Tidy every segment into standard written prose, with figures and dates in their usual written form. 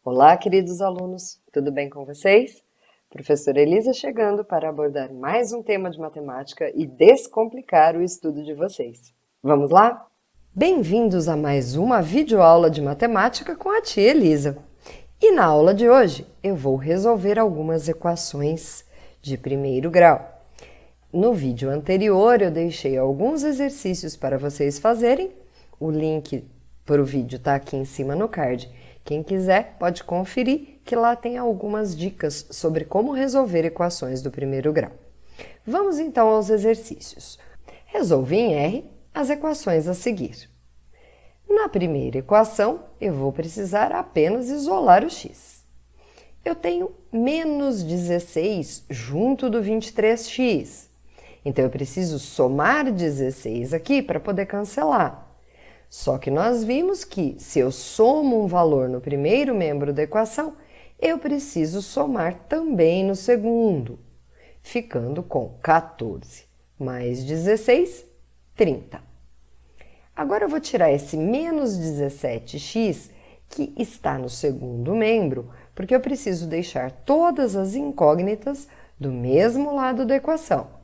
Olá, queridos alunos, tudo bem com vocês? Professora Elisa chegando para abordar mais um tema de matemática e descomplicar o estudo de vocês. Vamos lá? Bem-vindos a mais uma videoaula de matemática com a tia Elisa. E na aula de hoje eu vou resolver algumas equações de primeiro grau. No vídeo anterior eu deixei alguns exercícios para vocês fazerem. O link para o vídeo está aqui em cima no card. Quem quiser pode conferir que lá tem algumas dicas sobre como resolver equações do primeiro grau. Vamos então aos exercícios. Resolvi em R as equações a seguir. Na primeira equação, eu vou precisar apenas isolar o x. Eu tenho menos 16 junto do 23x. Então, eu preciso somar 16 aqui para poder cancelar. Só que nós vimos que, se eu somo um valor no primeiro membro da equação, eu preciso somar também no segundo, ficando com 14 mais 16, 30. Agora eu vou tirar esse menos 17x que está no segundo membro, porque eu preciso deixar todas as incógnitas do mesmo lado da equação.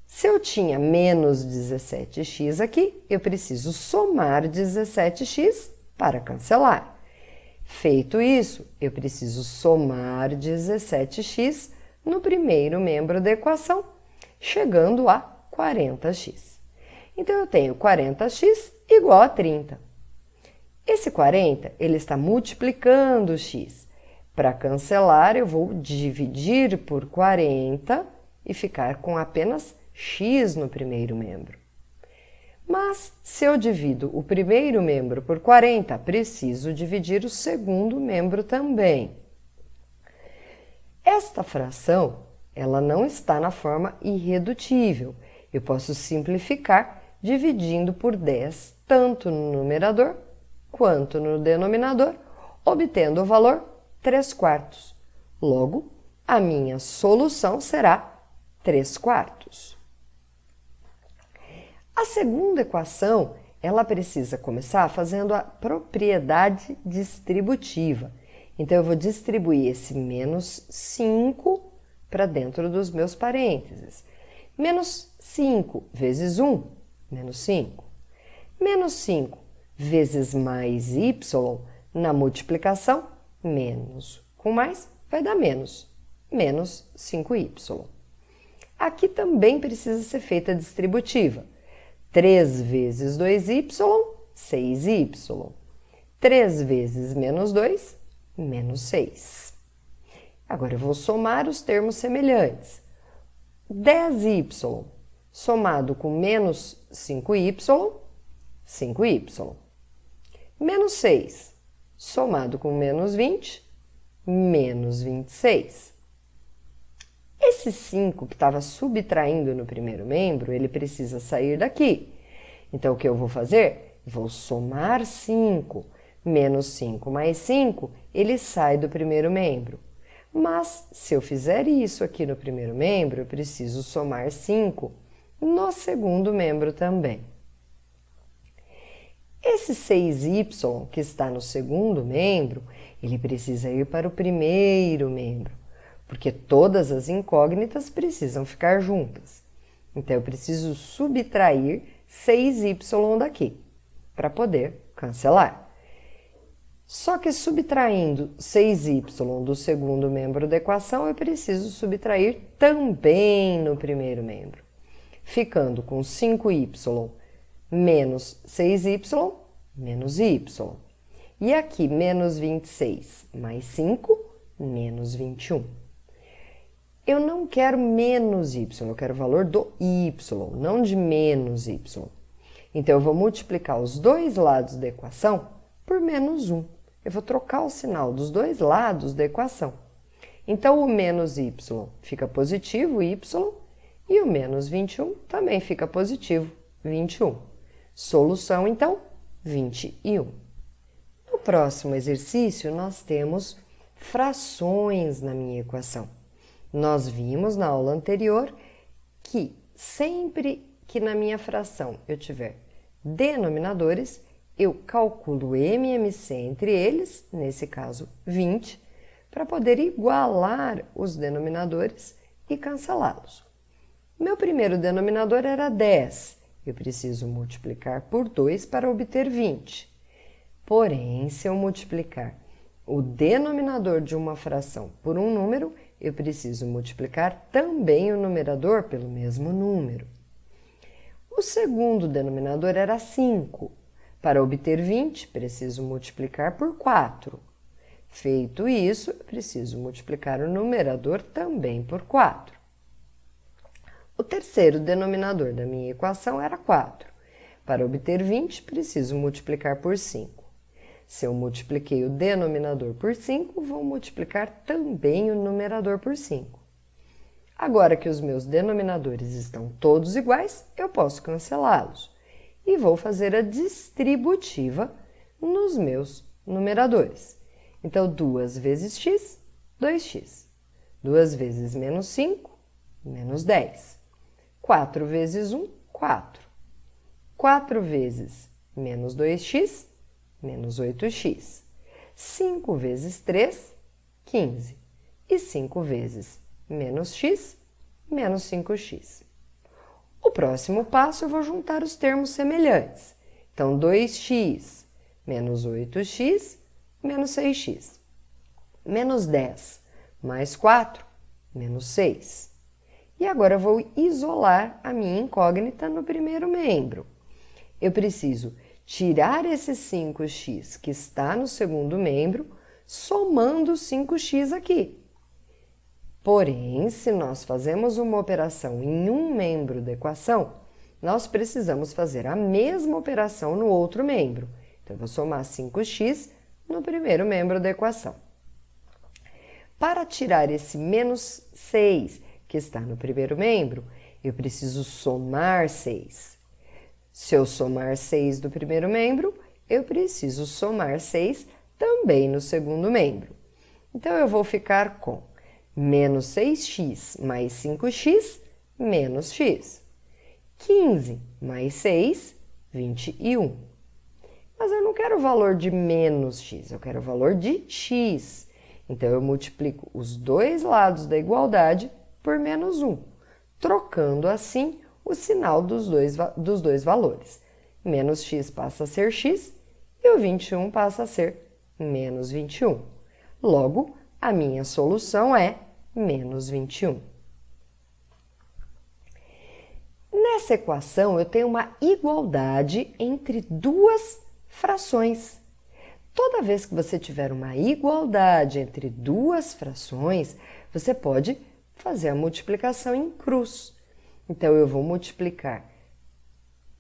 Se eu tinha menos 17x aqui, eu preciso somar 17x para cancelar. Feito isso, eu preciso somar 17x no primeiro membro da equação, chegando a 40x. Então, eu tenho 40x igual a 30. Esse 40, ele está multiplicando o x. Para cancelar, eu vou dividir por 40 e ficar com apenas x no primeiro membro. Mas, se eu divido o primeiro membro por 40, preciso dividir o segundo membro também. Esta fração, ela não está na forma irredutível. Eu posso simplificar dividindo por 10, tanto no numerador quanto no denominador, obtendo o valor 3/4. Logo, a minha solução será 3/4. A segunda equação, ela precisa começar fazendo a propriedade distributiva. Então, eu vou distribuir esse menos 5 para dentro dos meus parênteses. Menos 5 vezes 1, menos 5. Menos 5 vezes mais y na multiplicação, menos com mais vai dar menos 5y. Aqui também precisa ser feita a distributiva. 3 vezes 2y, 6y. 3 vezes menos 2, menos 6. Agora, eu vou somar os termos semelhantes. 10y somado com menos 5y, 5y. Menos 6 somado com menos 20, menos 26. Esse 5 que estava subtraindo no primeiro membro, ele precisa sair daqui. Então, o que eu vou fazer? Vou somar 5. Menos 5 mais 5, ele sai do primeiro membro. Mas, se eu fizer isso aqui no primeiro membro, eu preciso somar 5 no segundo membro também. Esse 6y que está no segundo membro, ele precisa ir para o primeiro membro, porque todas as incógnitas precisam ficar juntas. Então, eu preciso subtrair 6y daqui, para poder cancelar. Só que subtraindo 6y do segundo membro da equação, eu preciso subtrair também no primeiro membro, ficando com 5y menos 6y, menos y. E aqui, menos 26 mais 5, menos 21. Eu não quero menos y, eu quero o valor do y, não de menos y. Então, eu vou multiplicar os dois lados da equação por menos 1. Eu vou trocar o sinal dos dois lados da equação. Então, o menos y fica positivo, y, e o menos 21 também fica positivo, 21. Solução, então, 21. No próximo exercício, nós temos frações na minha equação. Nós vimos na aula anterior que sempre que na minha fração eu tiver denominadores, eu calculo o MMC entre eles, nesse caso 20, para poder igualar os denominadores e cancelá-los. Meu primeiro denominador era 10, eu preciso multiplicar por 2 para obter 20. Porém, se eu multiplicar o denominador de uma fração por um número, eu preciso multiplicar também o numerador pelo mesmo número. O segundo denominador era 5. Para obter 20, preciso multiplicar por 4. Feito isso, eu preciso multiplicar o numerador também por 4. O terceiro denominador da minha equação era 4. Para obter 20, preciso multiplicar por 5. Se eu multipliquei o denominador por 5, vou multiplicar também o numerador por 5. Agora que os meus denominadores estão todos iguais, eu posso cancelá-los. E vou fazer a distributiva nos meus numeradores. Então, 2 vezes x, 2x. 2 vezes menos 5, menos 10. 4 vezes 1, 4. 4 vezes menos 2x, menos 8x. 5 vezes 3, 15. E 5 vezes menos x, menos 5x. O próximo passo eu vou juntar os termos semelhantes. Então, 2x menos 8x menos 6x. Menos 10 mais 4, menos 6. E agora eu vou isolar a minha incógnita no primeiro membro. Eu preciso tirar esse 5x que está no segundo membro, somando 5x aqui. Porém, se nós fazemos uma operação em um membro da equação, nós precisamos fazer a mesma operação no outro membro. Então, eu vou somar 5x no primeiro membro da equação. Para tirar esse menos 6 que está no primeiro membro, eu preciso somar 6. Se eu somar 6 do primeiro membro, eu preciso somar 6 também no segundo membro. Então, eu vou ficar com menos 6x mais 5x menos x. 15 mais 6, 21. Mas eu não quero o valor de menos x, eu quero o valor de x. Então, eu multiplico os dois lados da igualdade por menos 1, trocando assim o sinal dos dois valores. Menos x passa a ser x e o 21 passa a ser menos 21. Logo, a minha solução é menos 21. Nessa equação, eu tenho uma igualdade entre duas frações. Toda vez que você tiver uma igualdade entre duas frações, você pode fazer a multiplicação em cruz. Então, eu vou multiplicar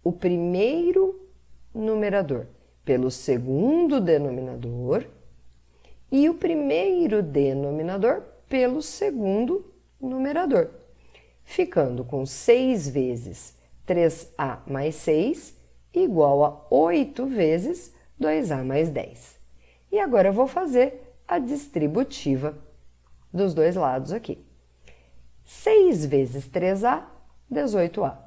o primeiro numerador pelo segundo denominador e o primeiro denominador pelo segundo numerador, ficando com 6 vezes 3a mais 6 igual a 8 vezes 2a mais 10. E agora eu vou fazer a distributiva dos dois lados aqui. 6 vezes 3a, 18a.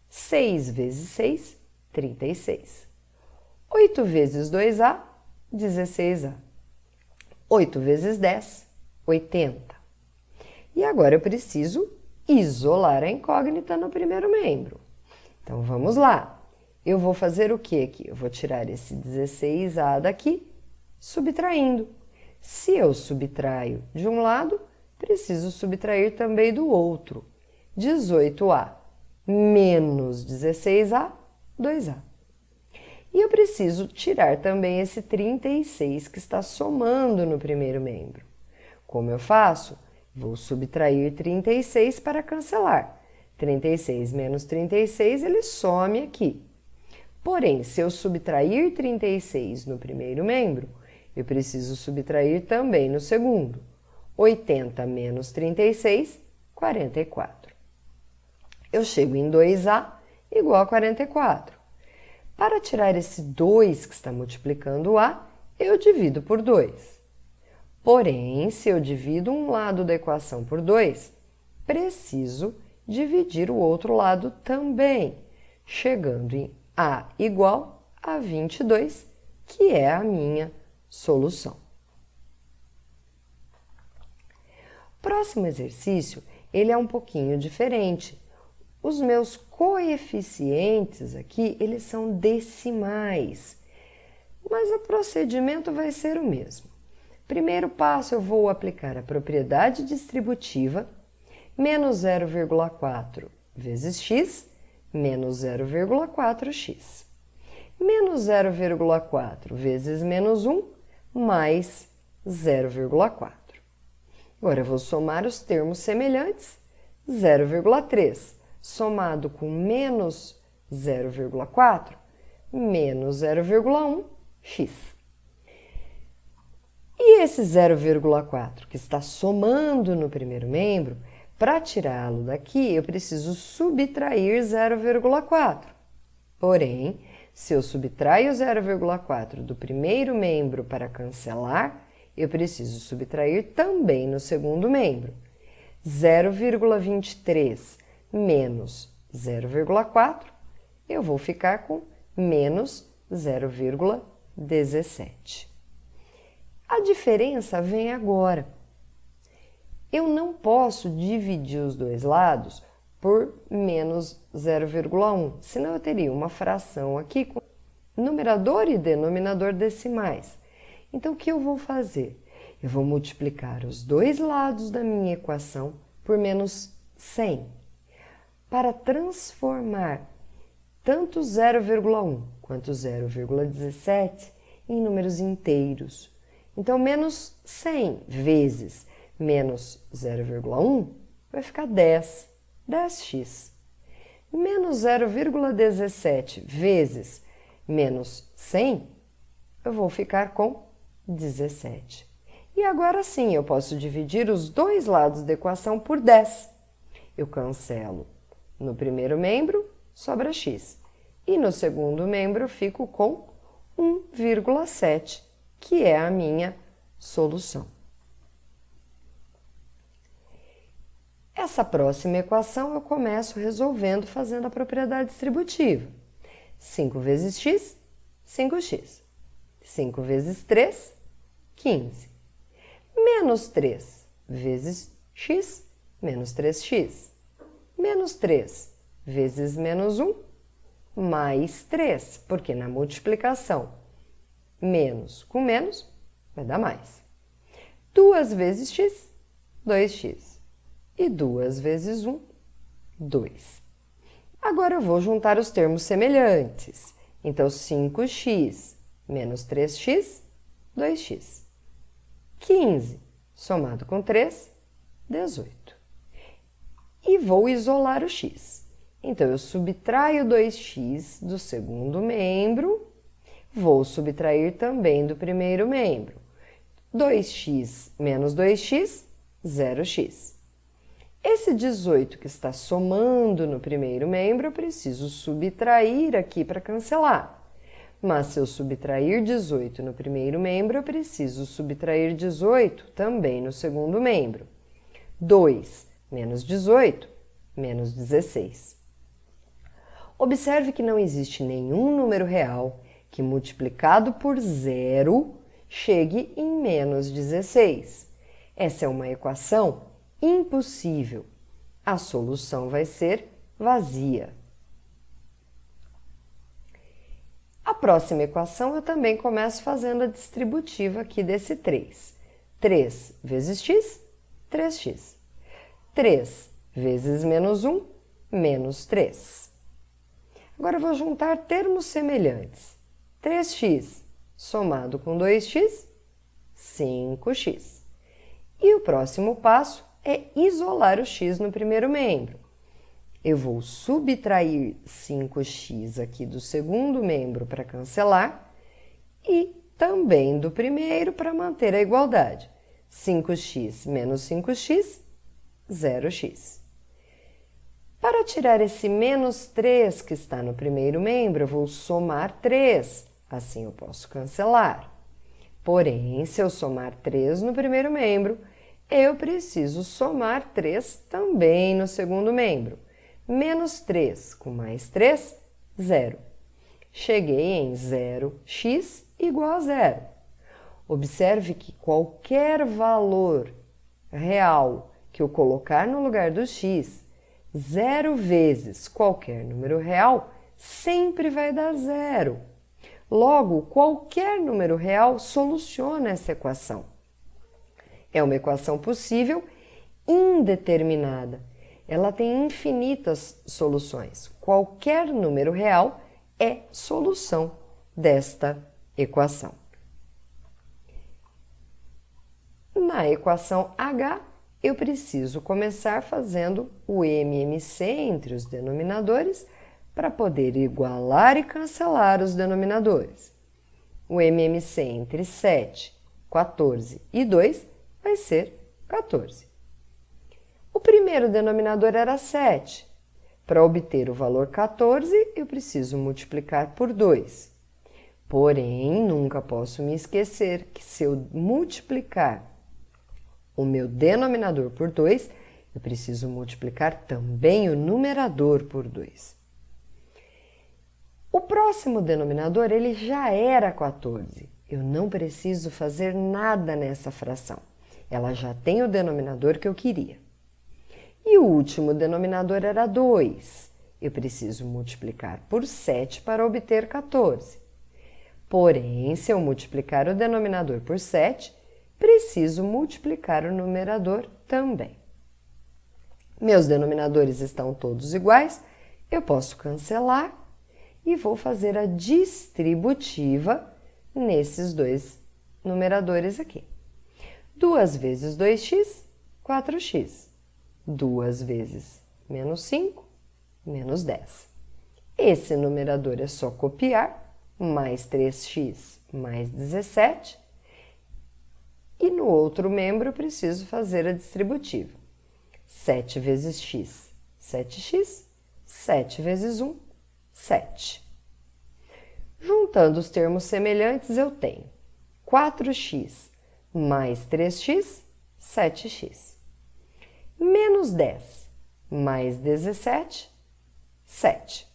6 vezes 6, 36. 8 vezes 2a, 16a. 8 vezes 10, 80. E agora eu preciso isolar a incógnita no primeiro membro. Então, vamos lá. Eu vou fazer o que aqui? Eu vou tirar esse 16a daqui, subtraindo. Se eu subtraio de um lado, preciso subtrair também do outro. 18a menos 16a, 2a. E eu preciso tirar também esse 36 que está somando no primeiro membro. Como eu faço? Vou subtrair 36 para cancelar. 36 menos 36, ele some aqui. Porém, se eu subtrair 36 no primeiro membro, eu preciso subtrair também no segundo. 80 menos 36, 44. Eu chego em 2a igual a 44. Para tirar esse 2 que está multiplicando o a, eu divido por 2. Porém, se eu divido um lado da equação por 2, preciso dividir o outro lado também, chegando em a igual a 22, que é a minha solução. Próximo exercício, ele é um pouquinho diferente. Os meus coeficientes aqui, eles são decimais, mas o procedimento vai ser o mesmo. Primeiro passo, eu vou aplicar a propriedade distributiva, menos 0,4 vezes x, menos 0,4x. Menos 0,4 vezes menos 1, mais 0,4. Agora, eu vou somar os termos semelhantes. 0,3 somado com menos 0,4, menos 0,1, x. E esse 0,4 que está somando no primeiro membro, para tirá-lo daqui, eu preciso subtrair 0,4. Porém, se eu subtraio 0,4 do primeiro membro para cancelar, eu preciso subtrair também no segundo membro. 0,23 menos 0,4, eu vou ficar com menos 0,17. A diferença vem agora. Eu não posso dividir os dois lados por menos 0,1, senão eu teria uma fração aqui com numerador e denominador decimais. Então, o que eu vou fazer? Eu vou multiplicar os dois lados da minha equação por menos 100, para transformar tanto 0,1 quanto 0,17 em números inteiros. Então, menos 100 vezes menos 0,1 vai ficar 10, 10x. Menos 0,17 vezes menos 100, eu vou ficar com 17. E agora sim, eu posso dividir os dois lados da equação por 10. Eu cancelo no primeiro membro, sobra x. E no segundo membro, eu fico com 1,7, que é a minha solução. Essa próxima equação eu começo resolvendo fazendo a propriedade distributiva. 5 vezes x, 5x. 5 vezes 3, 15. Menos 3 vezes x, menos 3x. Menos 3 vezes menos 1, mais 3, porque na multiplicação, menos com menos vai dar mais. 2 vezes x, 2x. E 2 vezes 1, 2. Agora eu vou juntar os termos semelhantes. Então, 5x menos 3x, 2x. 15 somado com 3, 18. E vou isolar o x. Então, eu subtraio 2x do segundo membro, vou subtrair também do primeiro membro. 2x menos 2x, 0x. Esse 18 que está somando no primeiro membro, eu preciso subtrair aqui para cancelar. Mas se eu subtrair 18 no primeiro membro, eu preciso subtrair 18 também no segundo membro. 2 menos 18, menos 16. Observe que não existe nenhum número real que, multiplicado por zero, chegue em menos 16. Essa é uma equação impossível. A solução vai ser vazia. A próxima equação eu também começo fazendo a distributiva aqui desse 3. 3 vezes x, 3x. 3 vezes menos 1, menos 3. Agora eu vou juntar termos semelhantes. 3x somado com 2x, 5x. E o próximo passo é isolar o x no primeiro membro. Eu vou subtrair 5x aqui do segundo membro para cancelar e também do primeiro para manter a igualdade. 5x menos 5x, 0x. Para tirar esse menos 3 que está no primeiro membro, eu vou somar 3, assim eu posso cancelar. Porém, se eu somar 3 no primeiro membro, eu preciso somar 3 também no segundo membro. Menos 3 com mais 3, 0. Cheguei em 0x igual a 0. Observe que qualquer valor real que eu colocar no lugar do x, 0 vezes qualquer número real, sempre vai dar 0. Logo, qualquer número real soluciona essa equação. É uma equação possível indeterminada. Ela tem infinitas soluções. Qualquer número real é solução desta equação. Na equação H, eu preciso começar fazendo o MMC entre os denominadores para poder igualar e cancelar os denominadores. O MMC entre 7, 14 e 2 vai ser 14. O primeiro denominador era 7. Para obter o valor 14, eu preciso multiplicar por 2. Porém, nunca posso me esquecer que se eu multiplicar o meu denominador por 2, eu preciso multiplicar também o numerador por 2. O próximo denominador ele já era 14. Eu não preciso fazer nada nessa fração. Ela já tem o denominador que eu queria. E o último denominador era 2. Eu preciso multiplicar por 7 para obter 14. Porém, se eu multiplicar o denominador por 7, preciso multiplicar o numerador também. Meus denominadores estão todos iguais, eu posso cancelar e vou fazer a distributiva nesses dois numeradores aqui. 2 vezes 2x, 4x. 2 vezes menos 5, menos 10. Esse numerador é só copiar, mais 3x mais 17. E no outro membro eu preciso fazer a distributiva. 7 vezes x, 7x. 7 vezes 1, 7. Juntando os termos semelhantes, eu tenho 4x mais 3x, 7x. Menos 10 mais 17, 7.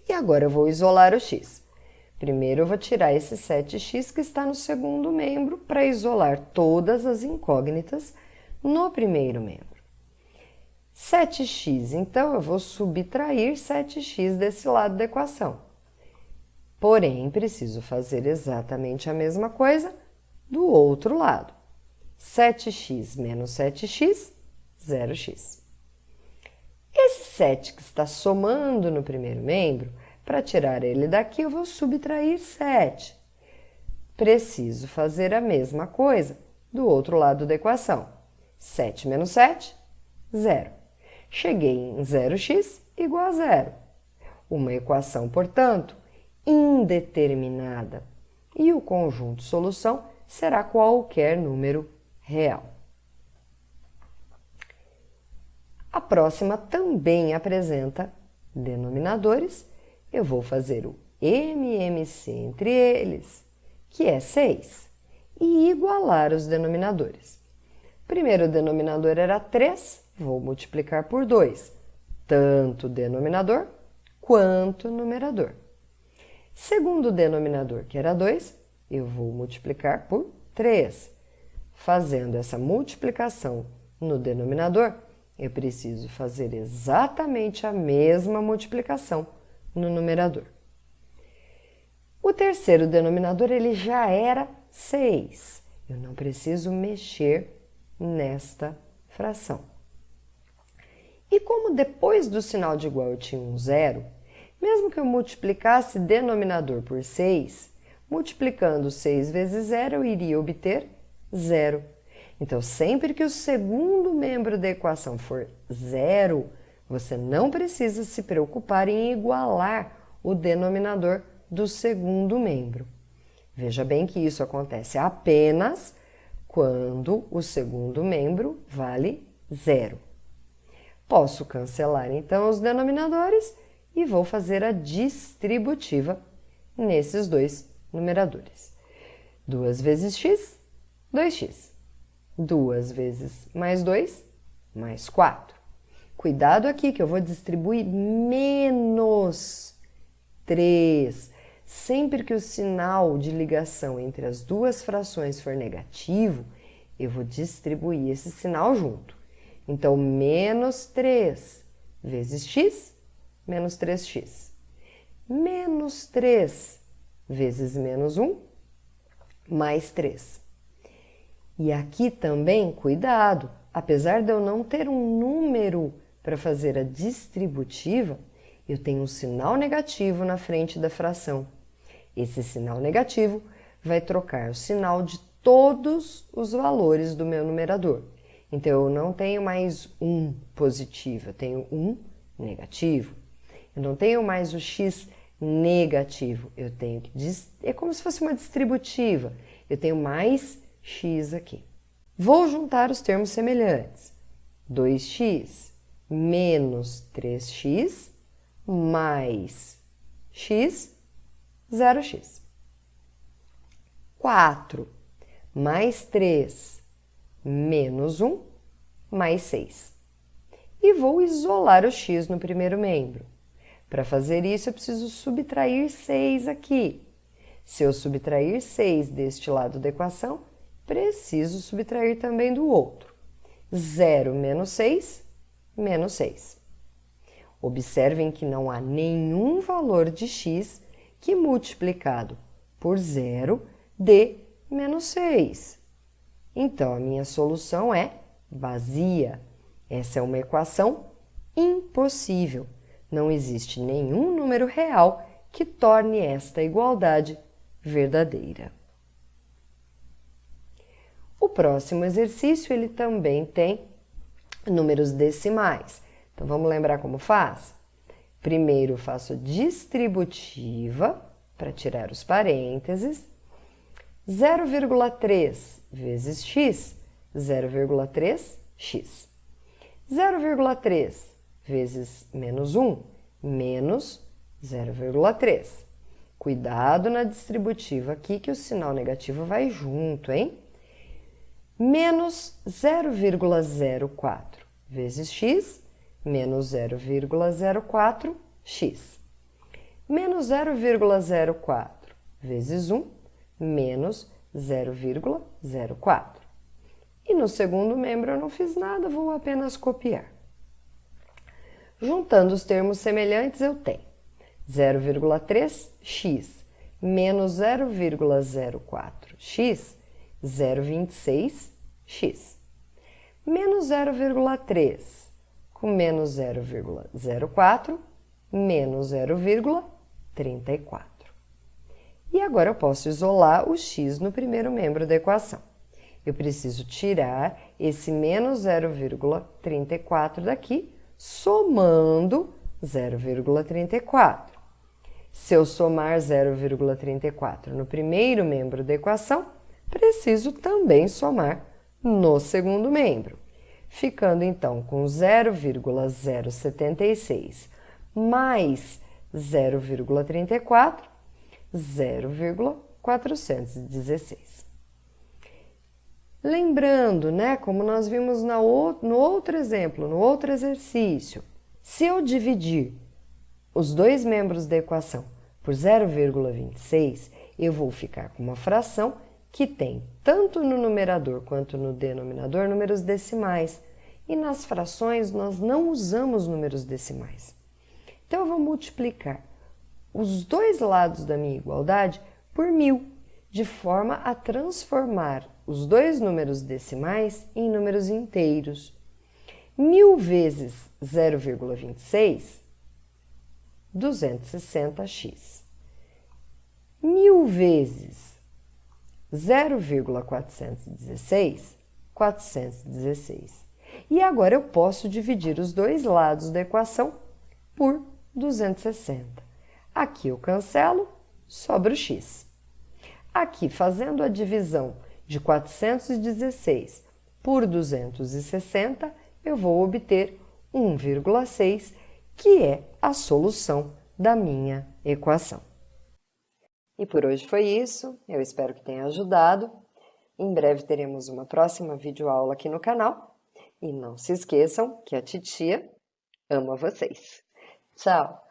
E agora eu vou isolar o x. Primeiro eu vou tirar esse 7x que está no segundo membro para isolar todas as incógnitas no primeiro membro. 7x, então eu vou subtrair 7x desse lado da equação. Porém, preciso fazer exatamente a mesma coisa do outro lado. 7x menos 7x, 0x. Esse 7 que está somando no primeiro membro, para tirar ele daqui, eu vou subtrair 7. Preciso fazer a mesma coisa do outro lado da equação. 7 menos 7, 0. Cheguei em 0x igual a 0. Uma equação, portanto, indeterminada. E o conjunto solução será qualquer número real. A próxima também apresenta denominadores. Eu vou fazer o MMC entre eles, que é 6, e igualar os denominadores. Primeiro denominador era 3, vou multiplicar por 2, tanto o denominador quanto o numerador. Segundo denominador, que era 2, eu vou multiplicar por 3. Fazendo essa multiplicação no denominador, eu preciso fazer exatamente a mesma multiplicação no numerador. O terceiro denominador ele já era 6. Eu não preciso mexer nesta fração. E como depois do sinal de igual eu tinha um zero, mesmo que eu multiplicasse denominador por 6, multiplicando 6 vezes 0, eu iria obter 0. Então, sempre que o segundo membro da equação for 0, você não precisa se preocupar em igualar o denominador do segundo membro. Veja bem que isso acontece apenas quando o segundo membro vale 0. Posso cancelar então os denominadores e vou fazer a distributiva nesses dois numeradores. 2 vezes x, 2x. 2 vezes mais 2, mais 4. Cuidado aqui que eu vou distribuir menos 3. Sempre que o sinal de ligação entre as duas frações for negativo, eu vou distribuir esse sinal junto. Então, menos 3 vezes x, menos 3x. Menos 3 vezes menos 1, mais 3. E aqui também, cuidado, apesar de eu não ter um número para fazer a distributiva, eu tenho um sinal negativo na frente da fração. Esse sinal negativo vai trocar o sinal de todos os valores do meu numerador. Então, eu não tenho mais 1 positivo, eu tenho 1 negativo. Eu não tenho mais o x negativo, eu tenho que... É como se fosse uma distributiva. Eu tenho mais x aqui. Vou juntar os termos semelhantes. 2x menos 3x mais x, 0x. 4 mais 3 menos 1 mais 6. E vou isolar o x no primeiro membro. Para fazer isso, eu preciso subtrair 6 aqui. Se eu subtrair 6 deste lado da equação, preciso subtrair também do outro. 0 menos 6, menos 6. Observem que não há nenhum valor de x que multiplicado por 0 dê menos 6. Então, a minha solução é vazia. Essa é uma equação impossível. Não existe nenhum número real que torne esta igualdade verdadeira. O próximo exercício, ele também tem números decimais. Então, vamos lembrar como faz? Primeiro, eu faço distributiva, para tirar os parênteses. 0,3 vezes x, 0,3x. 0,3 vezes menos 1, menos 0,3. Cuidado na distributiva aqui que o sinal negativo vai junto, hein? Menos 0,04 vezes x, menos 0,04x. Menos 0,04 vezes 1, menos 0,04. E no segundo membro eu não fiz nada, vou apenas copiar. Juntando os termos semelhantes, eu tenho 0,3x menos 0,04x, 0,26x. Menos 0,3 com menos 0,04, menos 0,34. E agora eu posso isolar o x no primeiro membro da equação. Eu preciso tirar esse menos 0,34 daqui, somando 0,34. Se eu somar 0,34 no primeiro membro da equação, preciso também somar no segundo membro, ficando então com 0,076 mais 0,34, 0,416. Lembrando, né, como nós vimos no outro exemplo, no outro exercício, se eu dividir os dois membros da equação por 0,26, eu vou ficar com uma fração que tem, tanto no numerador quanto no denominador, números decimais. E nas frações nós não usamos números decimais. Então eu vou multiplicar os dois lados da minha igualdade por 1000, de forma a transformar os dois números decimais em números inteiros. 1000 vezes 0,26, 260x. 1000 vezes 0,416, 416. E agora eu posso dividir os dois lados da equação por 260. Aqui eu cancelo, sobra o x. Aqui, fazendo a divisão de 416 por 260, eu vou obter 1,6, que é a solução da minha equação. E por hoje foi isso, eu espero que tenha ajudado. Em breve teremos uma próxima videoaula aqui no canal. E não se esqueçam que a titia ama vocês. Tchau!